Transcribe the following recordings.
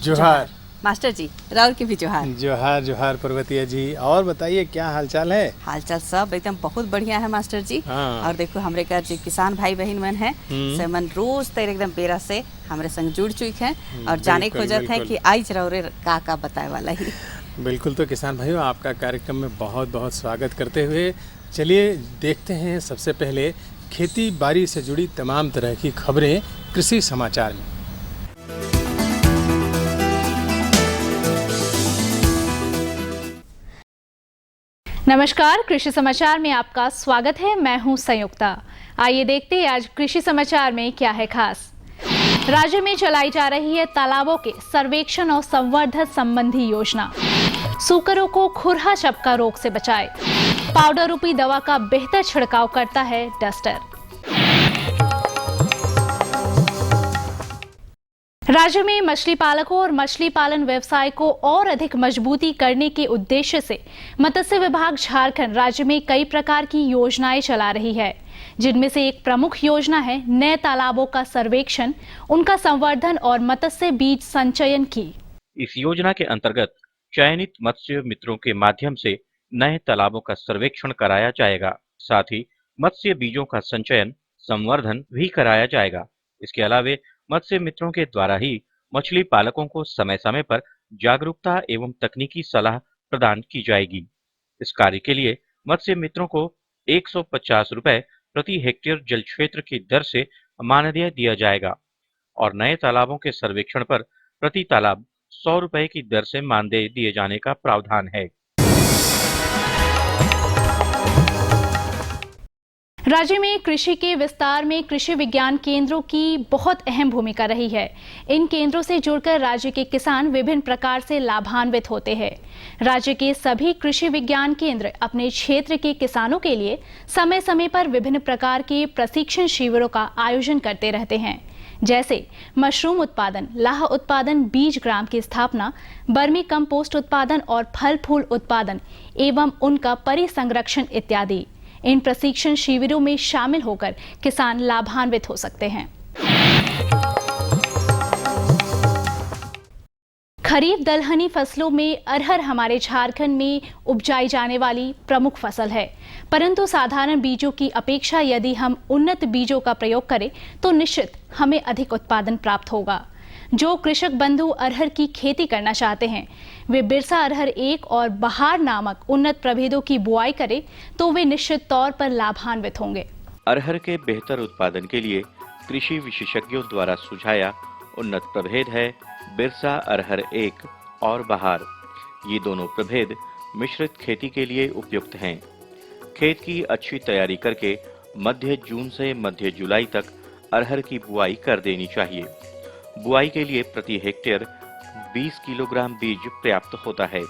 जोहार मास्टर जी, राउर की भी जोहार। जोहार जोहार पर्वतिया जी। और बताइए क्या हालचाल है? हालचाल सब एकदम बहुत बढ़िया है मास्टर जी। हाँ। और देखो हमरे घर जो किसान भाई बहन मन है से मन रोज तेरे एकदम बेरा से हमरे संग जुड़ चुके हैं और जाने बिल्कुल, खोजत है बिल्कुल। कि आई रौरे का बताए वाला ही। बिल्कुल, तो किसान भाइयों आपका कार्यक्रम में बहुत बहुत स्वागत करते हुए चलिए देखते हैं सबसे पहले खेती बाड़ी से जुड़ी तमाम तरह की खबरें कृषि समाचार में। नमस्कार, कृषि समाचार में आपका स्वागत है। मैं हूं संयुक्ता। आइए देखते हैं आज कृषि समाचार में क्या है खास। राज्य में चलाई जा रही है तालाबों के सर्वेक्षण और संवर्धन संबंधी योजना। सूकरों को खुरहा चपका रोग से बचाए। पाउडर रूपी दवा का बेहतर छिड़काव करता है डस्टर। राज्य में मछली पालकों और मछली पालन व्यवसाय को और अधिक मजबूती करने के उद्देश्य से मत्स्य विभाग झारखंड राज्य में कई प्रकार की योजनाएं चला रही है, जिनमें से एक प्रमुख योजना है नए तालाबों का सर्वेक्षण, उनका संवर्धन और मत्स्य बीज संचयन की। इस योजना के अंतर्गत चयनित मत्स्य मित्रों के माध्यम से नए तालाबों का सर्वेक्षण कराया जाएगा। साथ ही मत्स्य बीजों का संचयन, संवर्धन भी कराया जाएगा। इसके अलावे मत्स्य मित्रों के द्वारा ही मछली पालकों को समय समय पर जागरूकता एवं तकनीकी सलाह प्रदान की जाएगी। इस कार्य के लिए मत्स्य मित्रों को 150 रुपए प्रति हेक्टेयर जल क्षेत्र की दर से मानदेय दिया जाएगा और नए तालाबों के सर्वेक्षण पर प्रति तालाब 100 रुपए की दर से मानदेय दिए जाने का प्रावधान है। राज्य में कृषि के विस्तार में कृषि विज्ञान केंद्रों की बहुत अहम भूमिका रही है। इन केंद्रों से जुड़कर राज्य के किसान विभिन्न प्रकार से लाभान्वित होते हैं। राज्य के सभी कृषि विज्ञान केंद्र अपने क्षेत्र के किसानों के लिए समय समय पर विभिन्न प्रकार के प्रशिक्षण शिविरों का आयोजन करते रहते हैं, जैसे मशरूम उत्पादन, लाह उत्पादन, बीज ग्राम की स्थापना, बर्मी कंपोस्ट उत्पादन और फल फूल उत्पादन एवं उनका परिसंरक्षण इत्यादि। इन प्रशिक्षण शिविरों में शामिल होकर किसान लाभान्वित हो सकते हैं। खरीफ दलहनी फसलों में अरहर हमारे झारखंड में उपजाई जाने वाली प्रमुख फसल है, परंतु साधारण बीजों की अपेक्षा यदि हम उन्नत बीजों का प्रयोग करें तो निश्चित हमें अधिक उत्पादन प्राप्त होगा। जो कृषक बंधु अरहर की खेती करना चाहते हैं वे बिरसा अरहर 1 और बहार नामक उन्नत प्रभेदों की बुआई करें तो वे निश्चित तौर पर लाभान्वित होंगे। अरहर के बेहतर उत्पादन के लिए कृषि विशेषज्ञों द्वारा सुझाया उन्नत प्रभेद है बिरसा अरहर 1 और बहार। ये दोनों प्रभेद मिश्रित खेती के लिए उपयुक्त हैं। खेत की अच्छी तैयारी करके मध्य जून से मध्य जुलाई तक अरहर की बुआई कर देनी चाहिए। बुआई के लिए प्रति हेक्टेयर 20 किलोग्राम बीज पर्याप्त होता है।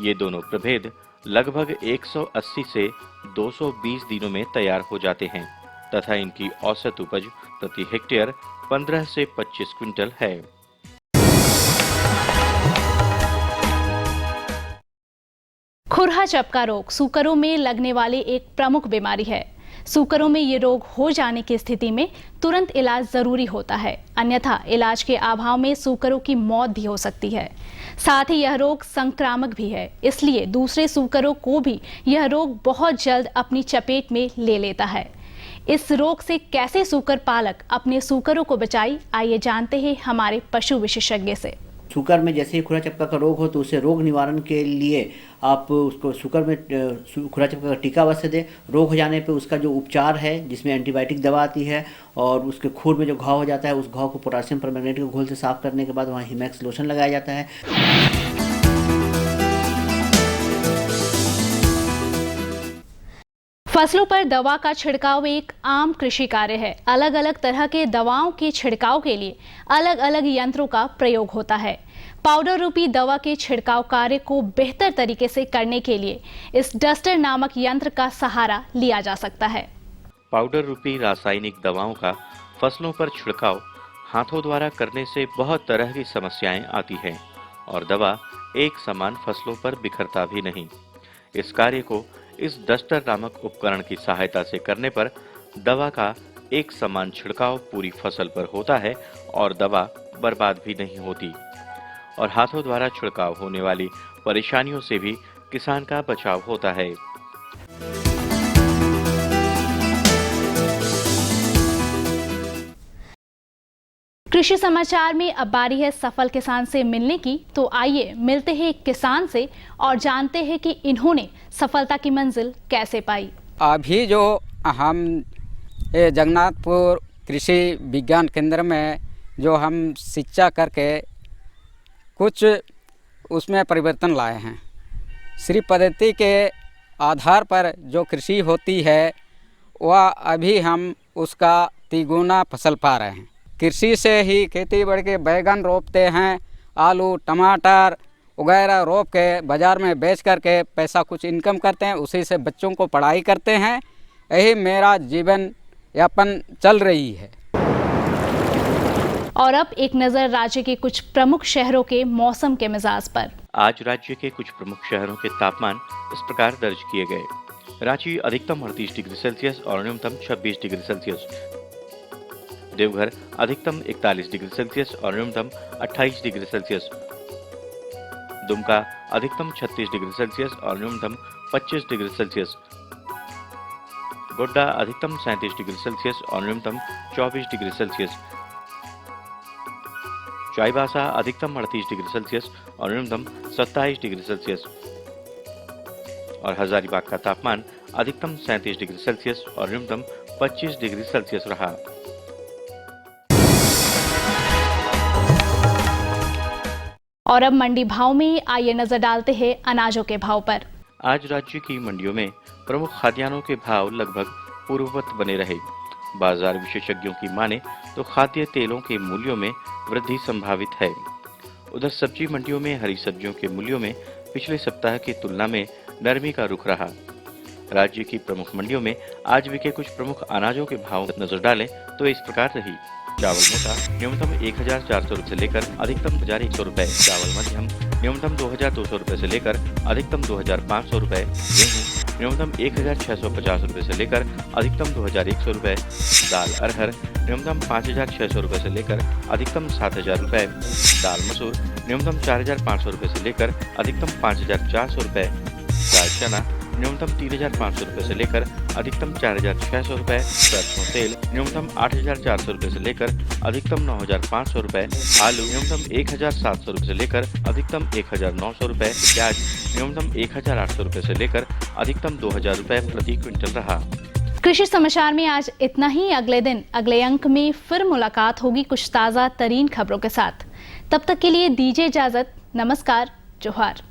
ये दोनों प्रभेद लगभग 180 से 220 दिनों में तैयार हो जाते हैं तथा इनकी औसत उपज प्रति हेक्टेयर 15 से 25 क्विंटल है। खुरहा चपका रोग सूकरों में लगने वाली एक प्रमुख बीमारी है। सूकरों में ये रोग हो जाने की स्थिति में तुरंत इलाज जरूरी होता है, अन्यथा इलाज के अभाव में सूकरों की मौत भी हो सकती है। साथ ही यह रोग संक्रामक भी है, इसलिए दूसरे सूकरों को भी यह रोग बहुत जल्द अपनी चपेट में ले लेता है। इस रोग से कैसे सूकर पालक अपने सूकरों को बचाए, आइए जानते हैं हमारे पशु विशेषज्ञ से। सूकर में जैसे ही खुरा चपका का रोग हो तो उसे रोग निवारण के लिए आप उसको सूकर में खुरा चपका का टीका अवश्य दें। रोग हो जाने पे उसका जो उपचार है जिसमें एंटीबायोटिक दवा आती है और उसके खूर में जो घाव हो जाता है उस घाव को पोटासियम परमैंगनेट के घोल से साफ करने के बाद वहाँ हिमैक्स लोशन लगाया जाता है। फसलों पर दवा का छिड़काव एक आम कृषि कार्य है। अलग अलग तरह के दवाओं के छिड़काव के लिए अलग अलग यंत्रों का प्रयोग होता है। पाउडर रूपी दवा के छिड़काव कार्य को बेहतर तरीके से करने के लिए इस डस्टर नामक यंत्र का सहारा लिया जा सकता है। पाउडर रूपी रासायनिक दवाओं का फसलों पर छिड़काव हाथों द्वारा करने से बहुत तरह की समस्याएं आती हैं और दवा एक समान फसलों पर बिखरता भी नहीं। इस कार्य को इस डस्टर नामक उपकरण की सहायता से करने पर दवा का एक समान छिड़काव पूरी फसल पर होता है और दवा बर्बाद भी नहीं होती। और हाथों द्वारा छिड़काव होने वाली परेशानियों से भी किसान का बचाव होता है। कृषि समाचार में अब बारी है सफल किसान से मिलने की। तो आइए मिलते हैं एक किसान से और जानते हैं कि इन्होंने सफलता की मंजिल कैसे पाई। अभी जो हम जगन्नाथपुर कृषि विज्ञान केंद्र में जो हम शिक्षा करके कुछ उसमें परिवर्तन लाए हैं। श्री पद्धति के आधार पर जो कृषि होती है वह अभी हम उसका तिगुना फसल पा रहे हैं। कृषि से ही खेती बढ़ के बैगन रोपते हैं, आलू टमाटर वगैरह रोप के बाज़ार में बेच करके पैसा कुछ इनकम करते हैं, उसी से बच्चों को पढ़ाई करते हैं। यही मेरा जीवन यापन चल रही है। और अब एक नज़र राज्य के कुछ प्रमुख शहरों के मौसम के मिजाज पर। आज राज्य के कुछ प्रमुख शहरों के तापमान इस प्रकार दर्ज किए गए। रांची अधिकतम 38 डिग्री सेल्सियस और न्यूनतम 26 डिग्री सेल्सियस। देवघर अधिकतम 41 डिग्री सेल्सियस और न्यूनतम 28 डिग्री सेल्सियस। दुमका अधिकतम 36 डिग्री सेल्सियस और न्यूनतम 25 डिग्री सेल्सियस। गोड्डा अधिकतम 37 डिग्री सेल्सियस और न्यूनतम 24 डिग्री सेल्सियस। चाईबासा अधिकतम 38 डिग्री सेल्सियस और न्यूनतम 27 डिग्री सेल्सियस। और हजारीबाग का तापमान अधिकतम 37 डिग्री सेल्सियस और न्यूनतम 25 डिग्री सेल्सियस रहा। और अब मंडी भाव में आइए नजर डालते हैं अनाजों के भाव पर। आज राज्य की मंडियों में प्रमुख खाद्यान्नों के भाव लगभग पूर्ववत बने रहे। बाजार विशेषज्ञों की माने तो खाद्य तेलों के मूल्यों में वृद्धि संभावित है। उधर सब्जी मंडियों में हरी सब्जियों के मूल्यों में पिछले सप्ताह की तुलना में नरमी का रुख रहा। राज्य की प्रमुख मंडियों में आज बिके कुछ प्रमुख अनाजों के भाव नजर डालें तो इस प्रकार रही। चावल मोटा न्यूनतम 1400 रुपए से लेकर अधिकतम 2100 रुपए। चावल मध्यम न्यूनतम 2200 रुपए से लेकर अधिकतम 2500 रुपए। गेहूँ न्यूनतम 1650 रुपए से लेकर अधिकतम 2100 रुपए। दाल अरहर न्यूनतम 5600 रुपए से लेकर अधिकतम 7000 रुपए। दाल मसूर न्यूनतम 4500 रुपए से लेकर अधिकतम 5400 रुपए। दाल चना न्यूनतम 3500 रुपए से लेकर अधिकतम 4600 रुपए। सरसों तेल न्यूनतम 8400 रुपए से लेकर अधिकतम 9500 रुपए। आलू न्यूनतम 1700 रुपए से लेकर अधिकतम 1900 रुपए। प्याज न्यूनतम 1800 रुपए से लेकर अधिकतम 2000 रुपए प्रति क्विंटल रहा। कृषि समाचार में आज इतना ही। अगले दिन अगले अंक में फिर मुलाकात होगी कुछ ताज़ा तरीन खबरों के साथ। तब तक के लिए दीजिए इजाजत। नमस्कार, जोहार।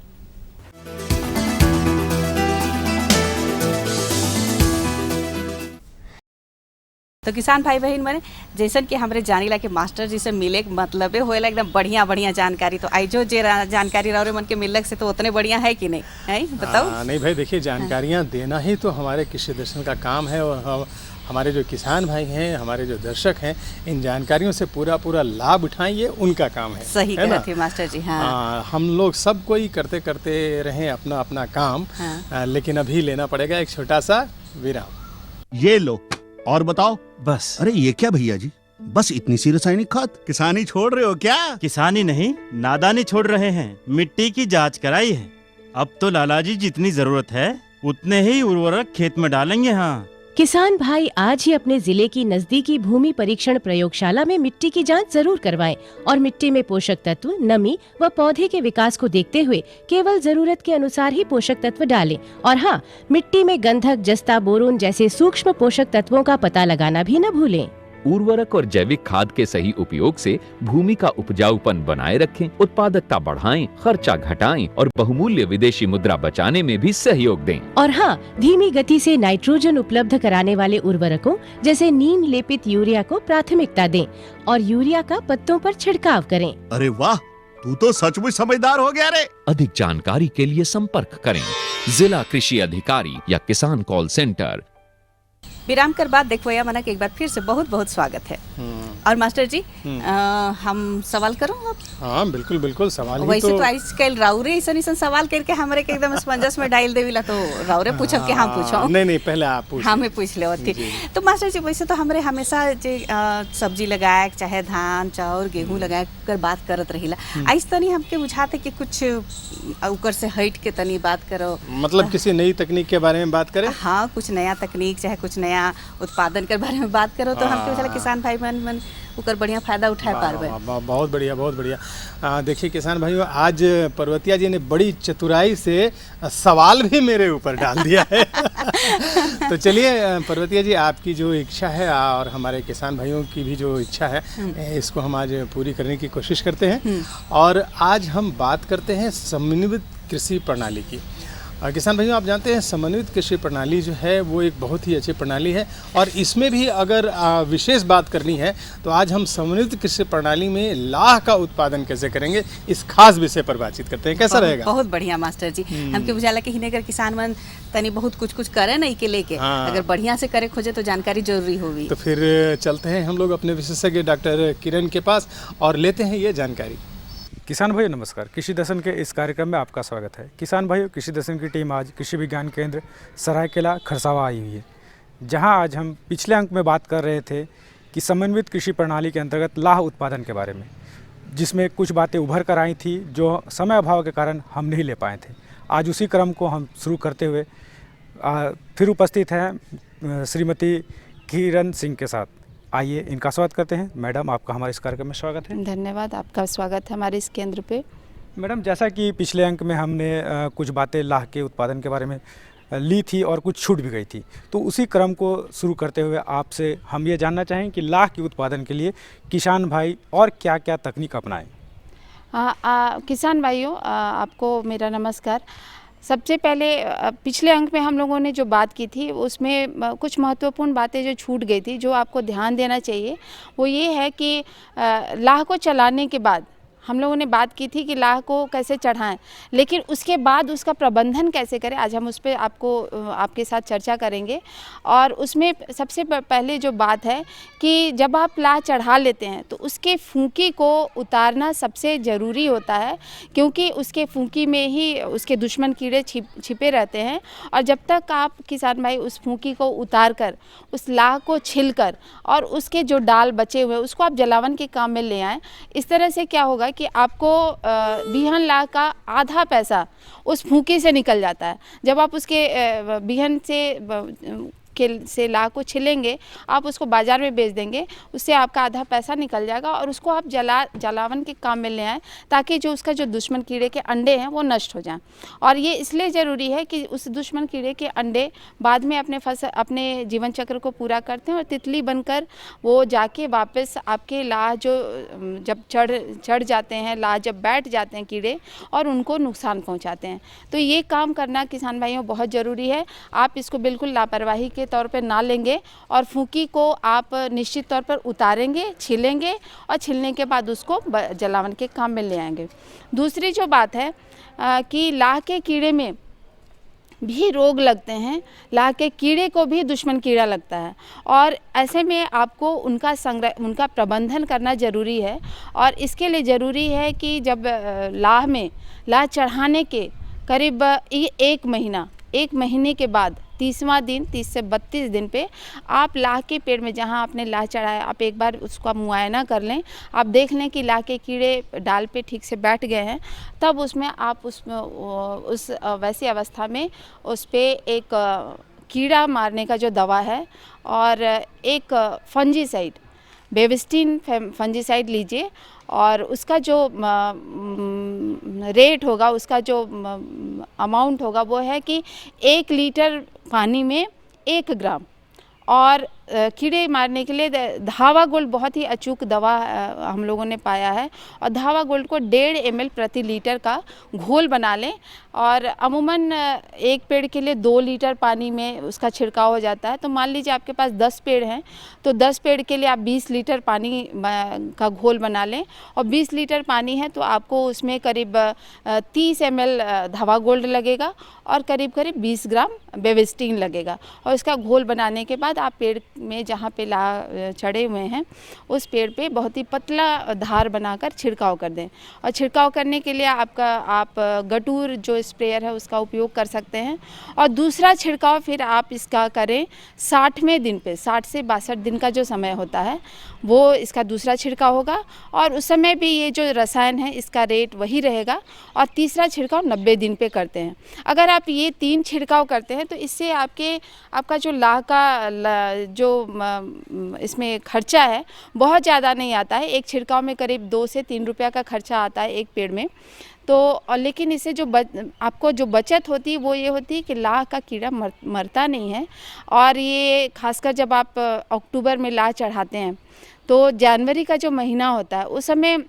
तो किसान भाई बहन मने जैसन कि हमरे जानीला के मास्टर जी से मिले मतलब होएला एकदम बढ़िया बढ़िया जानकारी। तो आई जो जे जानकारी रहे मन के मिलक से तो उतने बढ़िया है कि नहीं है बताओ। नहीं भाई देखिए, जानकारियाँ देना ही तो हमारे कृषि दर्शन का काम है। और हमारे जो किसान भाई हैं, हमारे जो दर्शक हैं, इन जानकारियों से पूरा लाभ उठाएं, ये उनका काम है। सही कहा थे मास्टर जी। हाँ, हम लोग सब कोई करते करते रहें अपना अपना काम। हाँ। लेकिन अभी लेना पड़ेगा एक छोटा सा विराम। ये लो और बताओ। बस। अरे ये क्या भैया जी, बस इतनी सी रासायनिक खाद? किसानी छोड़ रहे हो क्या? किसानी नहीं, नादानी छोड़ रहे हैं। मिट्टी की जांच कराई है। अब तो लाला जी जितनी जरूरत है उतने ही उर्वरक खेत में डालेंगे। हाँ, किसान भाई आज ही अपने जिले की नजदीकी भूमि परीक्षण प्रयोगशाला में मिट्टी की जांच जरूर करवाएं और मिट्टी में पोषक तत्व, नमी व पौधे के विकास को देखते हुए केवल जरूरत के अनुसार ही पोषक तत्व डालें। और हाँ, मिट्टी में गंधक, जस्ता, बोरोन जैसे सूक्ष्म पोषक तत्वों का पता लगाना भी न भूलें। उर्वरक और जैविक खाद के सही उपयोग से भूमि का उपजाऊपन बनाए रखें, उत्पादकता बढ़ाएं, खर्चा घटाएं और बहुमूल्य विदेशी मुद्रा बचाने में भी सहयोग दें। और हाँ, धीमी गति से नाइट्रोजन उपलब्ध कराने वाले उर्वरकों जैसे नीम लेपित यूरिया को प्राथमिकता दें और यूरिया का पत्तों पर छिड़काव करें। अरे वाह, तू तो सचमुच समझदार हो गया रे। अधिक जानकारी के लिए संपर्क करें जिला कृषि अधिकारी या किसान कॉल सेंटर। विराम कर बाद देखो या मना के एक बार फिर से बहुत बहुत स्वागत है। और मास्टर जी हम सवाल करूँ अब? हाँ बिल्कुल बिल्कुल, सवाल ही वैसे तो तो आजकल राउरे ऐसा सवाल करके हमरे के एकदम स्पंजस में डाल देविला, तो राउरे पूछब कि हम पूछो? नहीं पहले आप पूछ हमें पूछ ले होती। तो मास्टर जी वैसे तो हमरे हमेशा जे सब्जी लगाए चाहे धान चाउर गेहूं लगाए कर बात करत रहिला, आज तनी हमके बुझाते कि कुछ ऊपर से हट के तनी बात करो, मतलब किसी नई तकनीक के बारे में बात करें। हाँ कुछ नया तकनीक चाहे कुछ नया उत्पादन के बारे में बात करो, तो हमके बुझाला किसान भाई मन उकर बढ़िया फायदा उठाए पारबे। बहुत बढ़िया बहुत बढ़िया। देखिए किसान भाइयों, आज पर्वतिया जी ने बड़ी चतुराई से सवाल भी मेरे ऊपर डाल दिया है। तो चलिए पर्वतिया जी, आपकी जो इच्छा है और हमारे किसान भाइयों की भी जो इच्छा है, इसको हम आज पूरी करने की कोशिश करते हैं। और आज हम बात करते हैं समन्वित कृषि प्रणाली की। किसान भाइयों, आप जानते हैं समन्वित कृषि प्रणाली जो है वो एक बहुत ही अच्छी प्रणाली है, और इसमें भी अगर विशेष बात करनी है तो आज हम समन्वित कृषि प्रणाली में लाह का उत्पादन कैसे करेंगे, इस खास विषय पर बातचीत करते हैं। कैसा रहेगा? बहुत बढ़िया मास्टर जी। हमके बुझाला कि हिने अगर किसान मन तनी बहुत कुछ करे नहीं के लेके, अगर बढ़िया से करे खोजे तो जानकारी जरूरी होगी। तो फिर चलते हैं हम लोग अपने विशेषज्ञ डॉक्टर किरण के पास और लेते हैं ये जानकारी। किसान भाइयों नमस्कार, कृषि दर्शन के इस कार्यक्रम में आपका स्वागत है। किसान भाइयों, कृषि दर्शन की टीम आज कृषि विज्ञान केंद्र सरायकेला खरसावा आई हुई है, जहां आज हम पिछले अंक में बात कर रहे थे कि समन्वित कृषि प्रणाली के अंतर्गत लाह उत्पादन के बारे में, जिसमें कुछ बातें उभर कर आई थी जो समय अभाव के कारण हम नहीं ले पाए थे। आज उसी क्रम को हम शुरू करते हुए फिर उपस्थित हैं श्रीमती किरण सिंह के साथ। आइए इनका स्वागत करते हैं। मैडम, आपका हमारे इस कार्यक्रम में स्वागत है। धन्यवाद, आपका स्वागत है हमारे इस केंद्र पे। मैडम, जैसा कि पिछले अंक में हमने कुछ बातें लाह के उत्पादन के बारे में ली थी और कुछ छूट भी गई थी, तो उसी क्रम को शुरू करते हुए आपसे हम ये जानना चाहें कि लाह के उत्पादन के लिए किसान भाई और क्या क्या तकनीक अपनाएं। किसान भाइयों, आपको मेरा नमस्कार। सबसे पहले पिछले अंक में हम लोगों ने जो बात की थी उसमें कुछ महत्वपूर्ण बातें जो छूट गई थी, जो आपको ध्यान देना चाहिए, वो ये है कि लाह को चलाने के बाद हम लोगों ने बात की थी कि लाह को कैसे चढ़ाएं, लेकिन उसके बाद उसका प्रबंधन कैसे करें, आज हम उस पर आपके साथ चर्चा करेंगे। और उसमें सबसे पहले जो बात है कि जब आप लाह चढ़ा लेते हैं तो उसके फूंकी को उतारना सबसे ज़रूरी होता है, क्योंकि उसके फूंकी में ही उसके दुश्मन कीड़े छिपे रहते हैं। और जब तक आप किसान भाई उस फूंकी को उतार कर, उस लाह को छिल कर और उसके जो डाल बचे हुए उसको आप जलावन के काम में ले आएँ। इस तरह से क्या होगा कि आपको बिहन लाह का आधा पैसा उस फूंकी से निकल जाता है। जब आप उसके बिहन से लाह को छिलेंगे, आप उसको बाज़ार में बेच देंगे, उससे आपका आधा पैसा निकल जाएगा और उसको आप जलावन के काम में ले आएँ, ताकि जो उसका जो दुश्मन कीड़े के अंडे हैं वो नष्ट हो जाएं। और ये इसलिए ज़रूरी है कि उस दुश्मन कीड़े के अंडे बाद में अपने जीवन चक्र को पूरा करते हैं और तितली बनकर वो जाके वापस आपके लाह जो जब चढ़ जाते हैं, लाह जब बैठ जाते हैं कीड़े, और उनको नुकसान पहुँचाते हैं। तो ये काम करना किसान भाइयों बहुत ज़रूरी है। आप इसको बिल्कुल लापरवाही के तौर पे ना लेंगे और फूंकी को आप निश्चित तौर पर उतारेंगे, छिलेंगे और छिलने के बाद उसको जलावन के काम में ले आएंगे। दूसरी जो बात है कि लाह के कीड़े में भी रोग लगते हैं, लाह के कीड़े को भी दुश्मन कीड़ा लगता है, और ऐसे में आपको उनका प्रबंधन करना ज़रूरी है। और इसके लिए ज़रूरी है कि जब लाह चढ़ाने के करीब एक महीने के बाद 30वां दिन, 30 से 32 दिन पे आप लाह के पेड़ में जहाँ आपने लाह चढ़ाया, आप एक बार उसका मुआयना कर लें। आप देख लें कि लाह के कीड़े डाल पे ठीक से बैठ गए हैं, तब उसमें आप उस वैसी अवस्था में उस पर एक कीड़ा मारने का जो दवा है और एक फंजीसाइड, बेविस्टिन फंजीसाइड लीजिए, और उसका जो रेट होगा, उसका जो अमाउंट होगा वो है कि 1 लीटर पानी में 1 ग्राम। और कीड़े मारने के लिए धावा गोल्ड बहुत ही अचूक दवा हम लोगों ने पाया है, और धावा गोल्ड को 1.5 ml प्रति लीटर का घोल बना लें। और अमूमन एक पेड़ के लिए 2 लीटर पानी में उसका छिड़काव हो जाता है। तो मान लीजिए आपके पास 10 पेड़ हैं, तो 10 पेड़ के लिए आप 20 लीटर पानी का घोल बना लें, और 20 लीटर पानी है तो आपको उसमें करीब 30 ml धावा गोल्ड लगेगा और करीब 20 ग्राम बेविस्टिन लगेगा। और इसका घोल बनाने के बाद आप पेड़ में जहाँ पे लाह चढ़े हुए हैं उस पेड़ पे बहुत ही पतला धार बनाकर छिड़काव कर दें। और छिड़काव करने के लिए आप गटूर जो स्प्रेयर है उसका उपयोग कर सकते हैं। और दूसरा छिड़काव फिर आप इसका करें 60वें दिन पे, 60 से 62 दिन का जो समय होता है वो इसका दूसरा छिड़काव होगा। और उस समय भी ये जो रसायन है इसका रेट वही रहेगा। और तीसरा छिड़काव 90 दिन पे करते हैं। अगर आप ये 3 छिड़काव करते हैं तो इससे आपका जो लाह का जो इसमें खर्चा है बहुत ज़्यादा नहीं आता है। एक छिड़काव में करीब 2 से 3 रुपया का खर्चा आता है एक पेड़ में। तो लेकिन इससे जो आपको जो बचत होती है वो ये होती है कि लाह का कीड़ा मरता नहीं है। और ये खासकर जब आप अक्टूबर में लाह चढ़ाते हैं तो जनवरी का जो महीना होता है उस समय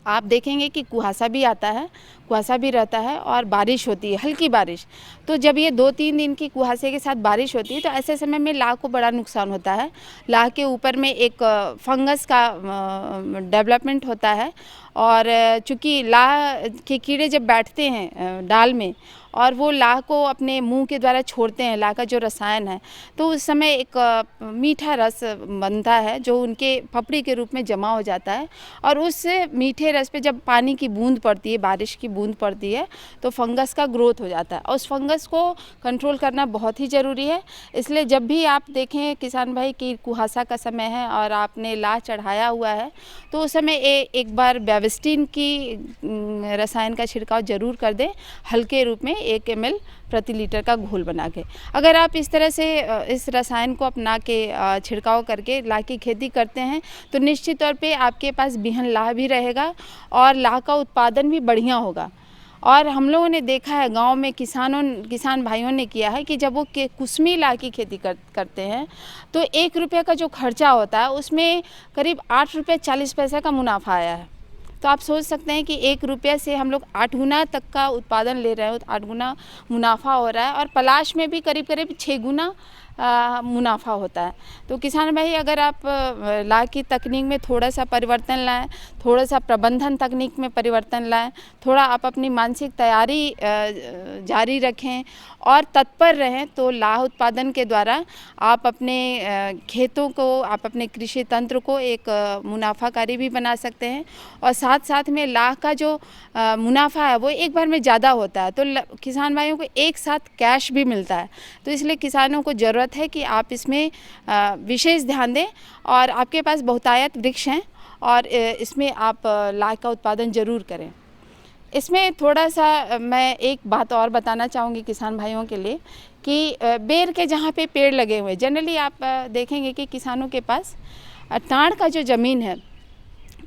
आप देखेंगे कि कुहासा भी आता है, कुहासा भी रहता है और बारिश होती है, हल्की बारिश। तो जब ये 2-3 दिन की कुहासे के साथ बारिश होती है तो ऐसे समय में लाह को बड़ा नुकसान होता है। लाह के ऊपर में एक फंगस का डेवलपमेंट होता है। और चूँकि लाह के कीड़े जब बैठते हैं डाल में और वो लाह को अपने मुंह के द्वारा छोड़ते हैं, लाह का जो रसायन है, तो उस समय एक मीठा रस बनता है जो उनके पपड़ी के रूप में जमा हो जाता है। और उस मीठे रस पे जब पानी की बूंद पड़ती है, बारिश की बूंद पड़ती है, तो फंगस का ग्रोथ हो जाता है। और उस फंगस को कंट्रोल करना बहुत ही ज़रूरी है। इसलिए जब भी आप देखें किसान भाई कि कुहासा का समय है और आपने लाह चढ़ाया हुआ है तो उस समय एक बार बेविस्टिन की रसायन का छिड़काव जरूर कर दें, हल्के रूप में 1 ml प्रति लीटर का घोल बना के। अगर आप इस तरह से इस रसायन को अपना के छिड़काव करके लाह की खेती करते हैं तो निश्चित तौर पे आपके पास बिहन लाह भी रहेगा और लाह का उत्पादन भी बढ़िया होगा। और हम लोगों ने देखा है गांव में किसान भाइयों ने किया है कि जब वो कुसमी लाह की खेती करते हैं तो 1 रुपये का जो खर्चा होता है उसमें करीब 8 रुपये 40 पैसे का मुनाफा आया है। तो आप सोच सकते हैं कि 1 रुपये से हम लोग 8 गुना तक का उत्पादन ले रहे हैं, 8 गुना मुनाफा हो रहा है। और पलाश में भी करीब 6 गुना मुनाफा होता है। तो किसान भाई अगर आप लाह की तकनीक में थोड़ा सा परिवर्तन लाएं, थोड़ा सा प्रबंधन तकनीक में परिवर्तन लाएं, थोड़ा आप अपनी मानसिक तैयारी जारी रखें और तत्पर रहें तो लाह उत्पादन के द्वारा आप अपने खेतों को, आप अपने कृषि तंत्र को एक मुनाफाकारी भी बना सकते हैं। और साथ साथ में लाह का जो मुनाफा है वो एक बार में ज़्यादा होता है तो किसान भाइयों को एक साथ कैश भी मिलता है। तो इसलिए किसानों को ज़रूरत है कि आप इसमें विशेष ध्यान दें। और आपके पास बहुतायत वृक्ष हैं और इसमें आप लाह का उत्पादन ज़रूर करें। इसमें थोड़ा सा मैं एक बात और बताना चाहूँगी किसान भाइयों के लिए कि बेर के जहाँ पे पेड़ लगे हुए, जनरली आप देखेंगे कि किसानों के पास टाँड़ का जो ज़मीन है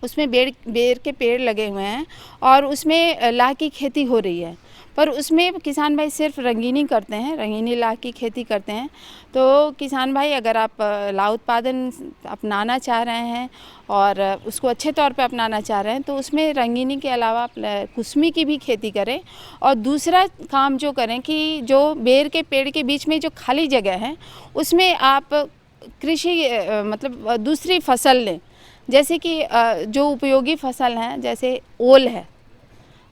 उसमें बेर के पेड़ लगे हुए हैं और उसमें लाह की खेती हो रही है। पर उसमें किसान भाई सिर्फ रंगीनी करते हैं, रंगीनी लाह की खेती करते हैं। तो किसान भाई अगर आप लाह उत्पादन अपनाना चाह रहे हैं और उसको अच्छे तौर पे अपनाना चाह रहे हैं तो उसमें रंगीनी के अलावा आप कुसमी की भी खेती करें। और दूसरा काम जो करें कि जो बेर के पेड़ के बीच में जो खाली जगह है उसमें आप कृषि मतलब दूसरी फसल लें। जैसे कि जो उपयोगी फसल हैं जैसे ओल है,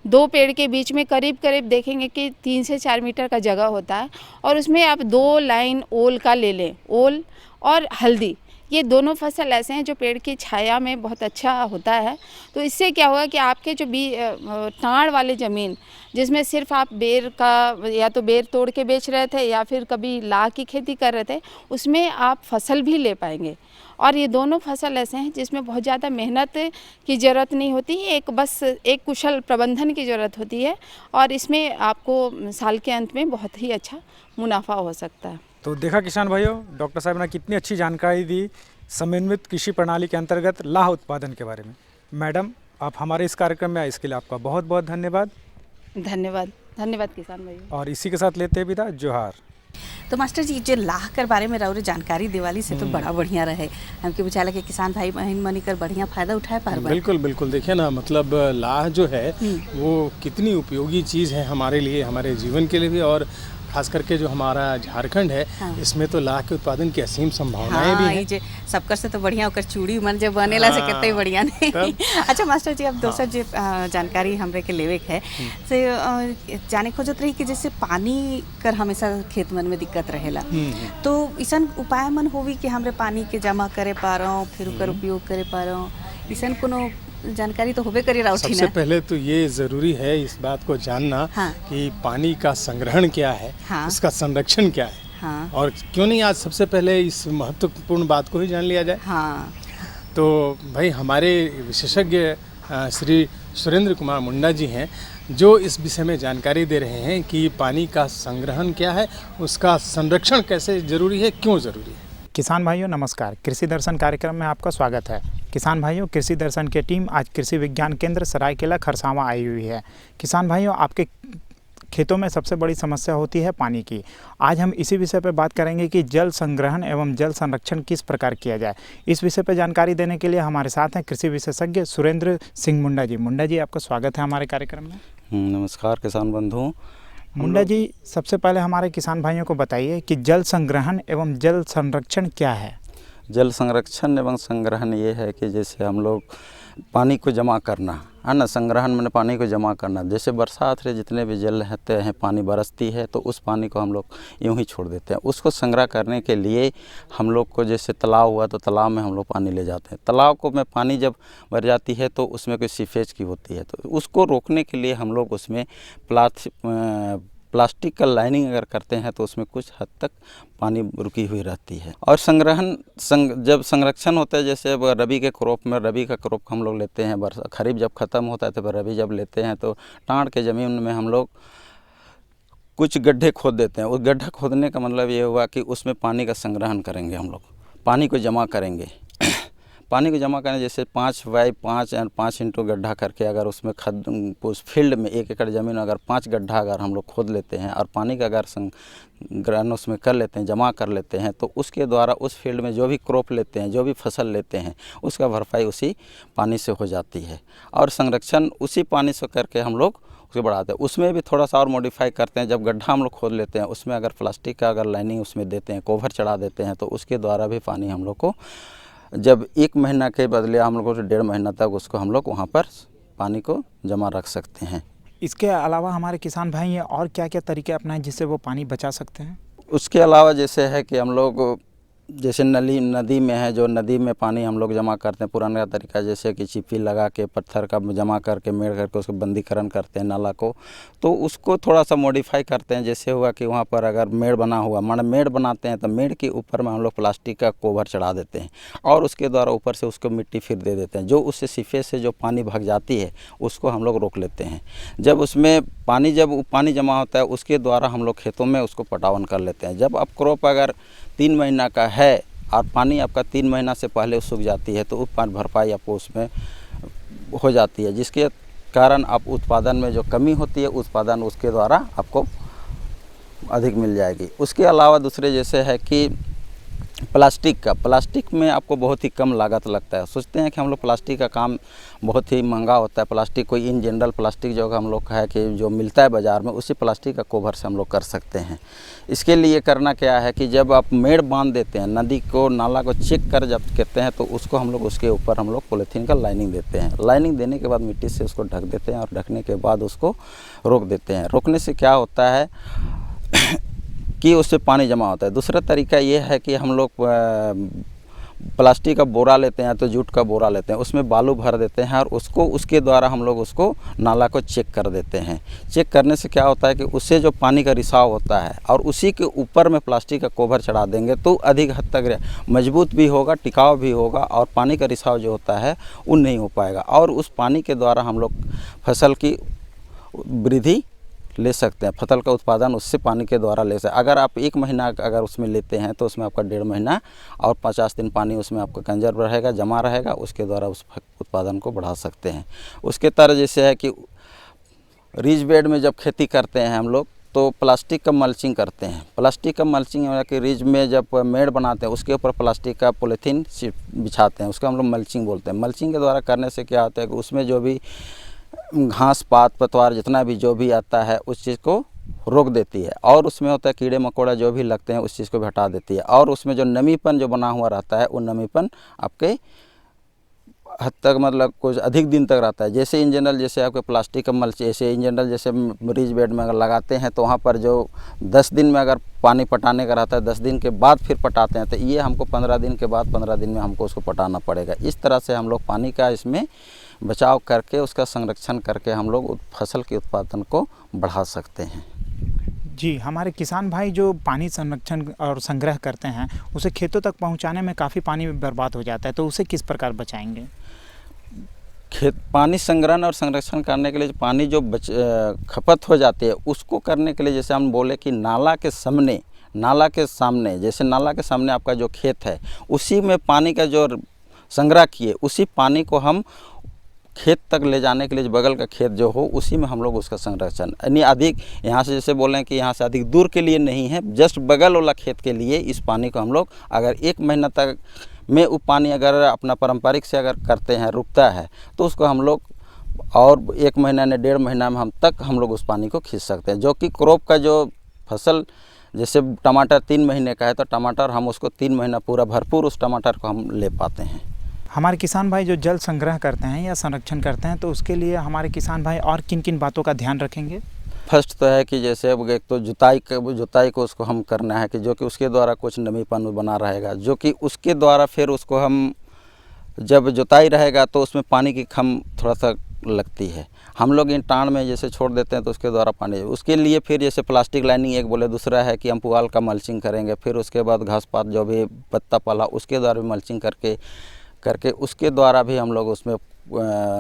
2 पेड़ के बीच में करीब देखेंगे कि 3 से 4 मीटर का जगह होता है और उसमें आप 2 लाइन ओल का ले लें। ओल और हल्दी ये दोनों फसल ऐसे हैं जो पेड़ की छाया में बहुत अच्छा होता है। तो इससे क्या होगा कि आपके जो टाँड़ वाले ज़मीन जिसमें सिर्फ आप बेर का या तो बेर तोड़ के बेच रहे थे या फिर कभी लाह की खेती कर रहे थे उसमें आप फसल भी ले पाएंगे। और ये दोनों फसल ऐसे हैं जिसमें बहुत ज़्यादा मेहनत की ज़रूरत नहीं होती है, एक कुशल प्रबंधन की ज़रूरत होती है और इसमें आपको साल के अंत में बहुत ही अच्छा मुनाफा हो सकता है। तो देखा किसान भाइयों, डॉक्टर साहब ने कितनी अच्छी जानकारी दी समन्वित कृषि प्रणाली के अंतर्गत लाह उत्पादन के बारे में। मैडम आप हमारे इस कार्यक्रम में आए इसके लिए आपका बहुत बहुत धन्यवाद। धन्यवाद किसान भाइयों। और इसी के साथ लेते हैं विदा, जोहार। तो मास्टर जी जो लाह कर बारे में रहो जानकारी दिवाली से तो बड़ा बढ़िया रहे, हमके बुझाला के किसान भाई बहन मनी कर बढ़िया फायदा उठाए पार। बिल्कुल बिल्कुल, देखिए ना मतलब लाह जो है वो कितनी उपयोगी चीज़ है हमारे लिए, हमारे जीवन के लिए भी और खास करके जो हमारा झारखंड है, हाँ। इसमें तो लाख के उत्पादन की असीम संभावनाएं भी हाँ, हैं। ई जे सबकर से तो बढ़िया ओकर चूड़ी मन जे बनेला से हाँ, कितने बढ़िया नहीं। अच्छा मास्टर जी, अब दोसर जे जानकारी हमरे के लेवे के है से जाने खोजत रही कि जैसे पानी कर हमेशा खेत मन में दिक्कत रहेला, तो इसन उपाय मन होवी कि हमरे पानी के जमा करे पारो, फिर ओकर उपयोग करे पारो, इसन कोनो जानकारी तो होबे करी राउठी सबसे ना। पहले तो ये ज़रूरी है इस बात को जानना हाँ। कि पानी का संग्रहण क्या है, हाँ। उसका संरक्षण क्या है, हाँ और क्यों नहीं आज सबसे पहले इस महत्वपूर्ण बात को ही जान लिया जाए। हाँ तो भाई हमारे विशेषज्ञ श्री सुरेंद्र कुमार मुंडा जी हैं, जो इस विषय में जानकारी दे रहे हैं कि पानी का संग्रहण क्या है, उसका संरक्षण कैसे ज़रूरी है, क्यों ज़रूरी है। किसान भाइयों नमस्कार, कृषि दर्शन कार्यक्रम में आपका स्वागत है। किसान भाइयों, कृषि दर्शन की टीम आज कृषि विज्ञान केंद्र सरायकेला खरसावां आई हुई है। किसान भाइयों, आपके खेतों में सबसे बड़ी समस्या होती है पानी की। आज हम इसी विषय पर बात करेंगे कि जल संग्रहण एवं जल संरक्षण किस प्रकार किया जाए। इस विषय पर जानकारी देने के लिए हमारे साथ हैं कृषि विशेषज्ञ सुरेंद्र सिंह मुंडा जी। मुंडा जी, आपका स्वागत है हमारे कार्यक्रम में। नमस्कार किसान बंधुओं। मुंडा जी, सबसे पहले हमारे किसान भाइयों को बताइए कि जल संग्रहण एवं जल संरक्षण क्या है। जल संरक्षण एवं संग्रहण ये है कि जैसे हम लोग पानी को जमा करना है ना, संग्रहण मैंने पानी को जमा करना। जैसे बरसात रे जितने भी जल रहते हैं, पानी बरसती है तो उस पानी को हम लोग यूं ही छोड़ देते हैं। उसको संग्रह करने के लिए हम लोग को जैसे तालाब हुआ तो तालाब में हम लोग पानी ले जाते हैं। तालाब को में पानी जब भर जाती है तो उसमें कोई सीफेज की होती है, तो उसको रोकने के लिए हम लोग उसमें प्लास्टिक का लाइनिंग अगर करते हैं तो उसमें कुछ हद तक पानी रुकी हुई रहती है। और जब संरक्षण होता है, जैसे अब रबी के क्रॉप में, रबी का क्रॉप हम लोग लेते हैं, खरीफ जब ख़त्म होता है तो रबी जब लेते हैं तो टाँड़ के ज़मीन में हम लोग कुछ गड्ढे खोद देते हैं। उस गड्ढा खोदने का मतलब ये हुआ कि उसमें पानी का संग्रहण करेंगे, हम लोग पानी को जमा करेंगे। पानी को जमा करने जैसे 5x5 इंटू गड्ढा करके अगर उसमें उस फील्ड में 1 एकड़ ज़मीन अगर 5 गड्ढा अगर हम लोग खोद लेते हैं और पानी का अगर संग्रहण उसमें कर लेते हैं, जमा कर लेते हैं, तो उसके द्वारा उस फील्ड में जो भी क्रॉप लेते हैं, जो भी फसल लेते हैं, उसका भरपाई उसी पानी से हो जाती है। और संरक्षण उसी पानी से करके हम लोग उसको बढ़ाते हैं। उसमें भी थोड़ा सा और मॉडिफाई करते हैं। जब गड्ढा हम लोग खोद लेते हैं, उसमें अगर प्लास्टिक का अगर लाइनिंग उसमें देते हैं, कोवर चढ़ा देते हैं, तो उसके द्वारा भी पानी हम लोग को जब 1 महीना के बदले हम लोग को 1.5 महीना तक उसको हम लोग वहाँ पर पानी को जमा रख सकते हैं। इसके अलावा हमारे किसान भाई ये और क्या क्या तरीके अपनाएं जिससे वो पानी बचा सकते हैं। उसके अलावा जैसे है कि हम लोग जैसे नदी में है, जो नदी में पानी हम लोग जमा करते हैं, पुराना तरीका जैसे कि चिप्पी लगा के पत्थर का जमा करके मेड़ करके उसको बंदीकरण करते हैं नाला को, तो उसको थोड़ा सा मॉडिफाई करते हैं। जैसे हुआ कि वहाँ पर अगर मेड़ बना हुआ, मेड़ बनाते हैं तो मेड़ के ऊपर में हम लोग प्लास्टिक का कोवर चढ़ा देते हैं और उसके द्वारा ऊपर से उसको मिट्टी फिर दे देते हैं, जो उससे सीफे से जो पानी भग जाती है उसको हम लोग रोक लेते हैं। जब उसमें पानी जमा होता है उसके द्वारा हम लोग खेतों में उसको पटावन कर लेते हैं। जब अब क्रॉप अगर 3 महीना का है और पानी आपका 3 महीना से पहले सूख जाती है तो उत्पादन भरपाई आपको उसमें हो जाती है, जिसके कारण आप उत्पादन में जो कमी होती है उत्पादन उसके द्वारा आपको अधिक मिल जाएगी। उसके अलावा दूसरे जैसे है कि प्लास्टिक में आपको बहुत ही कम लागत लगता है। सोचते हैं कि हम लोग प्लास्टिक का काम बहुत ही महंगा होता है। प्लास्टिक कोई इन जनरल प्लास्टिक जो हम लोग का है कि जो मिलता है बाज़ार में, उसी प्लास्टिक का कवर से हम लोग कर सकते हैं। इसके लिए करना क्या है कि जब आप मेड़ बांध देते हैं, नदी को नाला को चेक कर जब कहते हैं तो उसको हम लोग उसके ऊपर हम लोग पॉलीथीन का लाइनिंग देते हैं। लाइनिंग देने के बाद मिट्टी से उसको ढक देते हैं और ढकने के बाद उसको रोक देते हैं। रोकने से क्या होता है कि उससे पानी जमा होता है। दूसरा तरीका ये है कि हम लोग प्लास्टिक का बोरा लेते हैं तो जूट का बोरा लेते हैं, उसमें बालू भर देते हैं और उसके द्वारा हम लोग उसको नाला को चेक कर देते हैं। चेक करने से क्या होता है कि उससे जो पानी का रिसाव होता है और उसी के ऊपर में प्लास्टिक का कवर चढ़ा देंगे तो अधिक हद तक मजबूत भी होगा, टिकाऊ भी होगा और पानी का रिसाव जो होता है वो नहीं हो पाएगा। और उस पानी के द्वारा हम लोग फसल की वृद्धि ले सकते हैं, फसल का उत्पादन उससे पानी के द्वारा ले सकते हैं। अगर आप 1 महीना अगर उसमें लेते हैं तो उसमें आपका 1.5 महीना और 50 दिन पानी उसमें आपका कंजर्व रहेगा, जमा रहेगा, उसके द्वारा उस उत्पादन को बढ़ा सकते हैं। उसके तरह जैसे है कि रीज बेड में जब खेती करते हैं हम लोग तो प्लास्टिक का मल्चिंग करते हैं। प्लास्टिक का मल्चिंग है कि रीज में जब मेड़ बनाते हैं उसके ऊपर प्लास्टिक का पॉलीथीन बिछाते हैं, उसका हम लोग मल्चिंग बोलते हैं। मल्चिंग के द्वारा करने से क्या होता है कि उसमें जो भी घास पात पतवार जितना भी जो भी आता है उस चीज़ को रोक देती है और उसमें होता है कीड़े मकोड़ा जो भी लगते हैं उस चीज़ को भी हटा देती है और उसमें जो नमीपन जो बना हुआ रहता है वो नमीपन आपके हद तक मतलब कुछ अधिक दिन तक रहता है। जैसे इन जनरल जैसे आपके प्लास्टिक का मल्च जैसे इन जनरल जैसे मरीज बेड में अगर लगाते हैं तो वहाँ पर जो 10 दिन में अगर पानी पटाने का रहता है 10 दिन के बाद फिर पटाते हैं तो ये हमको 15 दिन के बाद 15 दिन में हमको उसको पटाना पड़ेगा। इस तरह से हम लोग पानी का इसमें बचाव करके उसका संरक्षण करके हम लोग फसल के उत्पादन को बढ़ा सकते हैं। जी, हमारे किसान भाई जो पानी संरक्षण और संग्रह करते हैं उसे खेतों तक पहुंचाने में काफ़ी पानी बर्बाद हो जाता है, तो उसे किस प्रकार बचाएंगे? पानी संग्रहण और संरक्षण करने के लिए पानी जो खपत हो जाती है उसको करने के लिए जैसे हम बोले कि नाला के सामने जैसे नाला के सामने आपका जो खेत है उसी में पानी का जो संग्रह किए उसी पानी को हम खेत तक ले जाने के लिए बगल का खेत जो हो उसी में हम लोग उसका संरक्षण यानी अधिक यहाँ से जैसे बोल रहे हैं कि यहाँ से अधिक दूर के लिए नहीं है, जस्ट बगल वाला खेत के लिए इस पानी को हम लोग अगर 1 महीना तक में वो पानी अगर अपना पारंपरिक से अगर करते हैं रुकता है तो उसको हम लोग और 1 महीना ने 1.5 महीना में हम लोग उस पानी को खींच सकते हैं। जो कि क्रॉप का जो फसल जैसे टमाटर 3 महीने का है तो टमाटर हम उसको 3 महीना पूरा भरपूर उस टमाटर को हम ले पाते हैं। हमारे किसान भाई जो जल संग्रह करते हैं या संरक्षण करते हैं तो उसके लिए हमारे किसान भाई और किन किन बातों का ध्यान रखेंगे? फर्स्ट तो है कि जैसे अब एक तो जुताई को उसको हम करना है कि जो कि उसके द्वारा कुछ नमीपन बना रहेगा, जो कि उसके द्वारा फिर उसको हम जब जुताई रहेगा तो उसमें पानी की कम थोड़ा सा लगती है। हम लोग इन टाण में जैसे छोड़ देते हैं तो उसके द्वारा पानी उसके लिए फिर जैसे प्लास्टिक लाइनिंग एक बोले, दूसरा है कि हम पुआल का मल्चिंग करेंगे, फिर उसके बाद घास पात जो भी पत्ता पाला उसके द्वारा भी मल्चिंग करके उसके द्वारा भी हम लोग उसमें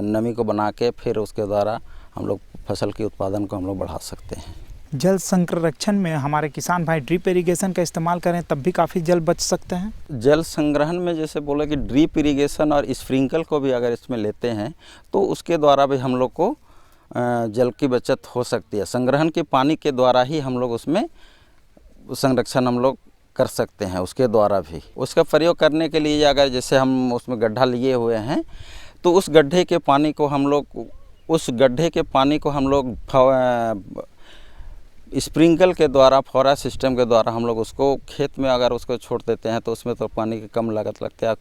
नमी को बना के फिर उसके द्वारा हम लोग फसल के उत्पादन को हम लोग बढ़ा सकते हैं। जल संरक्षण में हमारे किसान भाई ड्रिप इरिगेशन का इस्तेमाल करें तब भी काफ़ी जल बच सकते हैं। जल संग्रहण में जैसे बोले कि ड्रिप इरिगेशन और स्प्रिंकल को भी अगर इसमें लेते हैं तो उसके द्वारा भी हम लोग को जल की बचत हो सकती है। संग्रहण के पानी के द्वारा ही हम लोग उसमें संरक्षण हम लोग कर सकते हैं। उसके द्वारा भी उसका प्रयोग करने के लिए अगर जैसे हम उसमें गड्ढा लिए हुए हैं तो उस गड्ढे के पानी को हम लोग स्प्रिंकल के द्वारा फौरा सिस्टम के द्वारा हम लोग उसको खेत में अगर उसको छोड़ देते हैं तो उसमें तो पानी की कम लागत लगती है,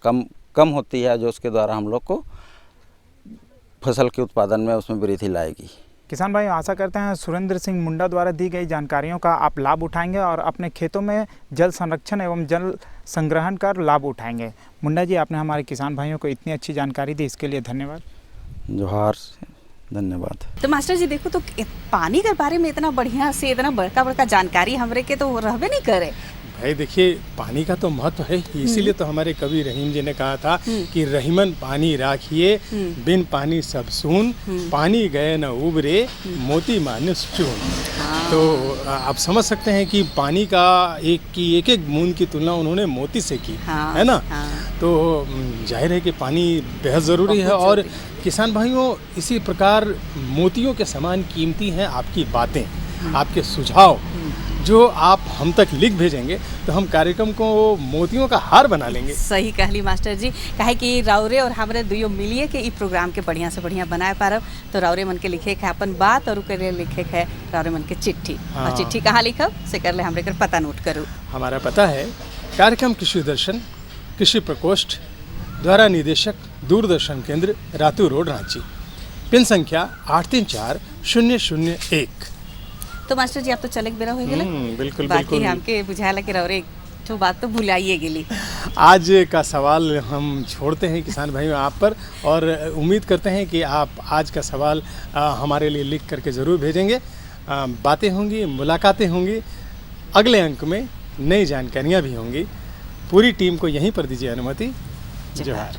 कम होती है, जो उसके द्वारा हम लोग को फसल के उत्पादन में उसमें वृद्धि लाएगी। किसान भाई आशा करते हैं सुरेंद्र सिंह मुंडा द्वारा दी गई जानकारियों का आप लाभ उठाएंगे और अपने खेतों में जल संरक्षण एवं जल संग्रहण का लाभ उठाएंगे। मुंडा जी, आपने हमारे किसान भाइयों को इतनी अच्छी जानकारी दी, इसके लिए धन्यवाद। जोहार, धन्यवाद। तो मास्टर जी देखो, तो पानी के बारे में इतना बढ़िया से इतना बड़का जानकारी हमरे के तो रहबे नहीं करे। भाई देखिए, पानी का तो महत्व है, इसीलिए तो हमारे कवि रहीम जी ने कहा था कि रहीमन पानी राखिए, बिन पानी सब सून, पानी गए न उबरे, मोती मानुष चून। तो आप समझ सकते हैं कि पानी का एक एक बूंद की तुलना उन्होंने मोती से की, है ना। तो जाहिर है कि पानी बेहद ज़रूरी है। और किसान भाइयों, इसी प्रकार मोतियों के समान कीमती हैं आपकी बातें, आपके सुझाव जो आप हम तक लिख भेजेंगे तो हम कार्यक्रम को मोतियों का हार बना लेंगे। सही कहली मास्टर जी, काहे कि राउरे और हमरे दुइयो मिलिए के ई प्रोग्राम के बढ़िया से बढ़िया बनाए पारब। तो राउरे मन के लिखे है अपन बात और करे लिखे है राउरे मन के चिट्ठी। और चिट्ठी कहाँ लिखब से कर ले हमरे कर पता नोट करूँ। हमारा पता है कार्यक्रम कृषि दर्शन, कृषि प्रकोष्ठ, द्वारा निदेशक, दूरदर्शन केंद्र, रातू रोड, रांची। पिन संख्या 834001। तो मास्टर जी, आप तो चले बेरा हो गेले। बिल्कुल बाकी बिल्कुल। हमके बुझाला कि रौरे तो बात तो भुलाइए गेली। आज का सवाल हम छोड़ते हैं किसान भाइयों आप पर, और उम्मीद करते हैं कि आप आज का सवाल हमारे लिए लिख करके ज़रूर भेजेंगे। बातें होंगी, मुलाकातें होंगी, अगले अंक में नई जानकारियाँ भी होंगी। पूरी टीम को यहीं पर दीजिए अनुमति। जोहार।